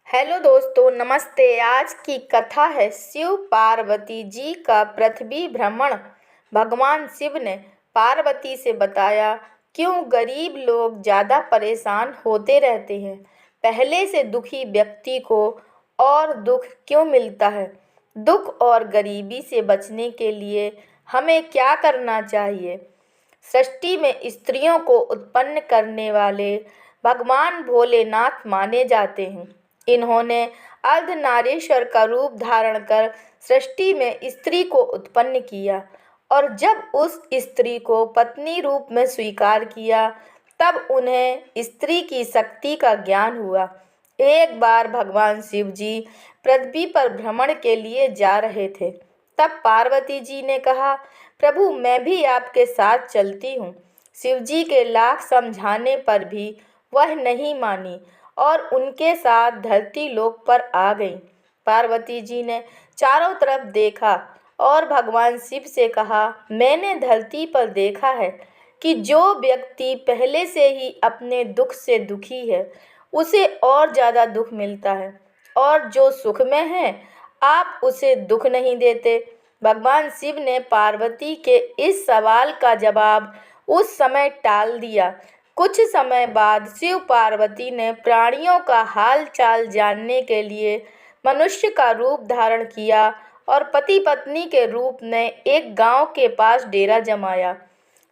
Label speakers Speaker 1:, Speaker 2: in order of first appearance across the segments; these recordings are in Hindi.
Speaker 1: हेलो दोस्तों, नमस्ते। आज की कथा है शिव पार्वती जी का पृथ्वी भ्रमण। भगवान शिव ने पार्वती से बताया क्यों गरीब लोग ज़्यादा परेशान होते रहते हैं। पहले से दुखी व्यक्ति को और दुख क्यों मिलता है। दुख और गरीबी से बचने के लिए हमें क्या करना चाहिए। सृष्टि में स्त्रियों को उत्पन्न करने वाले भगवान भोलेनाथ माने जाते हैं। इन्होंने अर्धनारीश्वर का रूप धारण कर सृष्टि में स्त्री को उत्पन्न किया और जब उस स्त्री को पत्नी रूप में स्वीकार किया तब उन्हें स्त्री की शक्ति का ज्ञान हुआ। एक बार भगवान शिव जी पृथ्वी पर भ्रमण के लिए जा रहे थे। तब पार्वती जी ने कहा, प्रभु मैं भी आपके साथ चलती हूँ। शिव जी के लाख समझाने पर भी वह नहीं मानी और उनके साथ धरती लोक पर आ गई। पार्वती जी ने चारों तरफ देखा और भगवान शिव से कहा, मैंने धरती पर देखा है कि जो व्यक्ति पहले से ही अपने दुख से दुखी है उसे और ज़्यादा दुख मिलता है और जो सुख में है आप उसे दुख नहीं देते। भगवान शिव ने पार्वती के इस सवाल का जवाब उस समय टाल दिया। कुछ समय बाद शिव पार्वती ने प्राणियों का हाल चाल जानने के लिए मनुष्य का रूप धारण किया और पति पत्नी के रूप में एक गांव के पास डेरा जमाया।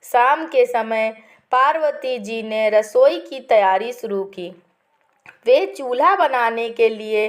Speaker 1: शाम के समय पार्वती जी ने रसोई की तैयारी शुरू की। वे चूल्हा बनाने के लिए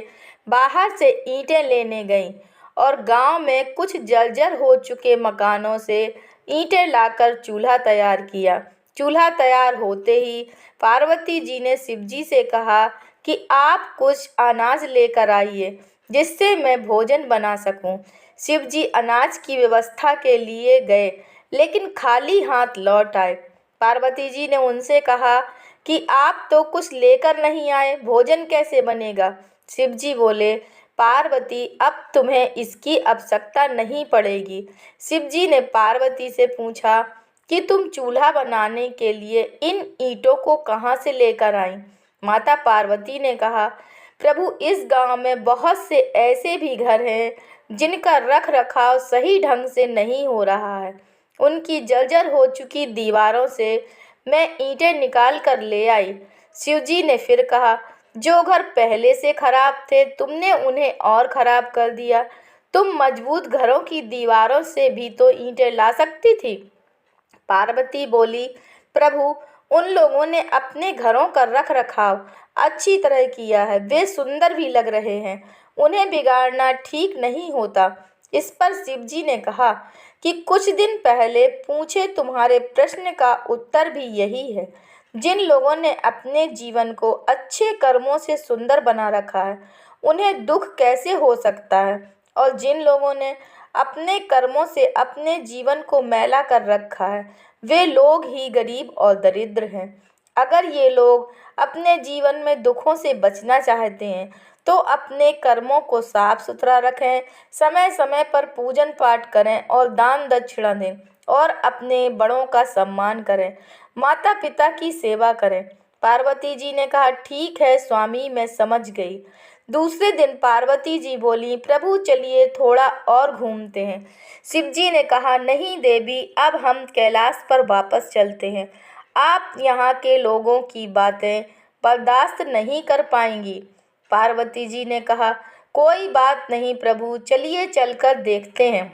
Speaker 1: बाहर से ईंटें लेने गईं और गांव में कुछ जर्जर हो चुके मकानों से ईंटें लाकर चूल्हा तैयार किया। चूल्हा तैयार होते ही पार्वती जी ने शिवजी से कहा कि आप कुछ अनाज लेकर आइए जिससे मैं भोजन बना सकूं। शिवजी अनाज की व्यवस्था के लिए गए लेकिन खाली हाथ लौट आए। पार्वती जी ने उनसे कहा कि आप तो कुछ लेकर नहीं आए, भोजन कैसे बनेगा। शिवजी बोले, पार्वती अब तुम्हें इसकी आवश्यकता नहीं पड़ेगी। शिवजी ने पार्वती से पूछा कि तुम चूल्हा बनाने के लिए इन ईंटों को कहाँ से लेकर आई। माता पार्वती ने कहा, प्रभु इस गांव में बहुत से ऐसे भी घर हैं जिनका रख रखाव सही ढंग से नहीं हो रहा है। उनकी जर्जर हो चुकी दीवारों से मैं ईंटें निकाल कर ले आई। शिवजी ने फिर कहा, जो घर पहले से खराब थे तुमने उन्हें और खराब कर दिया। तुम मजबूत घरों की दीवारों से भी तो ईंटें ला सकती थी। पार्वती बोली, प्रभु उन लोगों ने अपने घरों का रख रखाव अच्छी तरह किया है, वे सुंदर भी लग रहे हैं, उन्हें बिगाड़ना ठीक नहीं होता। इस पर शिवजी ने कहा कि कुछ दिन पहले पूछे तुम्हारे प्रश्न का उत्तर भी यही है। जिन लोगों ने अपने जीवन को अच्छे कर्मों से सुंदर बना रखा है उन्हें दुख कैसे हो सकता है, और जिन लोगों ने अपने कर्मों से अपने जीवन को मैला कर रखा है वे लोग ही गरीब और दरिद्र हैं। अगर ये लोग अपने जीवन में दुखों से बचना चाहते हैं तो अपने कर्मों को साफ सुथरा रखें, समय समय पर पूजन पाठ करें और दान दक्षिणा दें और अपने बड़ों का सम्मान करें, माता पिता की सेवा करें। पार्वती जी ने कहा, ठीक है स्वामी, मैं समझ गई। दूसरे दिन पार्वती जी बोली, प्रभु चलिए थोड़ा और घूमते हैं। शिव जी ने कहा, नहीं देवी, अब हम कैलाश पर वापस चलते हैं। आप यहाँ के लोगों की बातें बर्दाश्त नहीं कर पाएंगी। पार्वती जी ने कहा, कोई बात नहीं प्रभु, चलिए चलकर देखते हैं।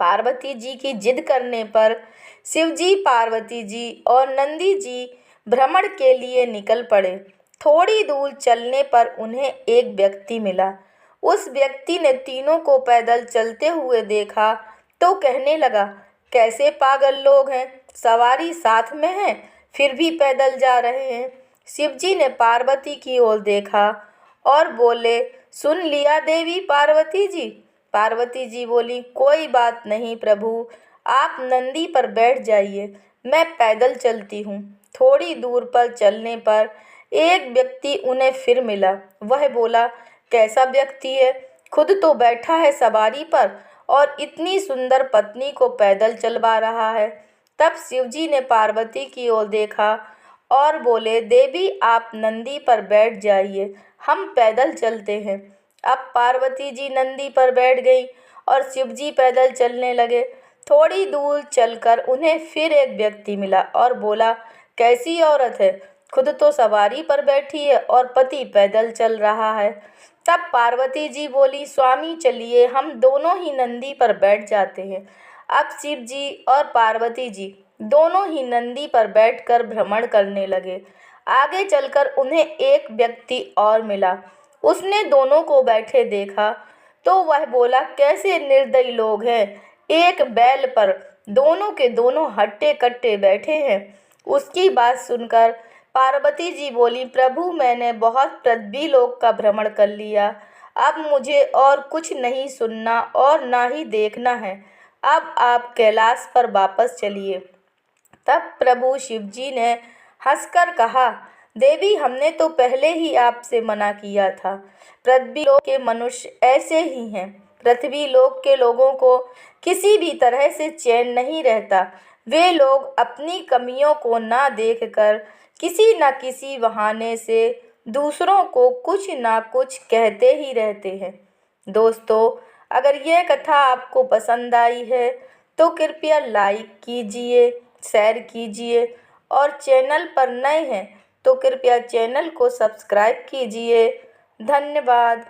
Speaker 1: पार्वती जी की जिद करने पर शिव जी, पार्वती जी और नंदी जी भ्रमण के लिए निकल पड़े। थोड़ी दूर चलने पर उन्हें एक व्यक्ति मिला। उस व्यक्ति ने तीनों को पैदल चलते हुए देखा तो कहने लगा, कैसे पागल लोग हैं, सवारी साथ में है फिर भी पैदल जा रहे हैं। शिवजी ने पार्वती की ओर देखा और बोले, सुन लिया देवी पार्वती जी। पार्वती जी बोली, कोई बात नहीं प्रभु, आप नंदी पर बैठ जाइए, मैं पैदल चलती हूँ। थोड़ी दूर पर चलने पर एक व्यक्ति उन्हें फिर मिला। वह बोला, कैसा व्यक्ति है, खुद तो बैठा है सवारी पर और इतनी सुंदर पत्नी को पैदल चलवा रहा है। तब शिवजी ने पार्वती की ओर देखा और बोले, देवी आप नंदी पर बैठ जाइए, हम पैदल चलते हैं। अब पार्वती जी नंदी पर बैठ गई और शिव जी पैदल चलने लगे। थोड़ी दूर चलकर उन्हें फिर एक व्यक्ति मिला और बोला, कैसी औरत है, खुद तो सवारी पर बैठी है और पति पैदल चल रहा है। तब पार्वती जी बोली, स्वामी चलिए हम दोनों ही नंदी पर बैठ जाते हैं। अब शिव जी और पार्वती जी दोनों ही नंदी पर बैठकर भ्रमण करने लगे। आगे चलकर उन्हें एक व्यक्ति और मिला। उसने दोनों को बैठे देखा तो वह बोला, कैसे निर्दयी लोग हैं, एक बैल पर दोनों के दोनों हट्टे कट्टे बैठे हैं। उसकी बात सुनकर पार्वती जी बोली, प्रभु मैंने बहुत पृथ्वी लोक का भ्रमण कर लिया, अब मुझे और कुछ नहीं सुनना और ना ही देखना है, अब आप कैलाश पर वापस चलिए। तब प्रभु शिव जी ने हंसकर कहा, देवी हमने तो पहले ही आपसे मना किया था, पृथ्वी लोक के मनुष्य ऐसे ही हैं। पृथ्वी लोक के लोगों को किसी भी तरह से चैन नहीं रहता। वे लोग अपनी कमियों को ना देखकर किसी न किसी बहाने से दूसरों को कुछ ना कुछ कहते ही रहते हैं। दोस्तों, अगर यह कथा आपको पसंद आई है तो कृपया लाइक कीजिए, शेयर कीजिए और चैनल पर नए हैं तो कृपया चैनल को सब्सक्राइब कीजिए। धन्यवाद।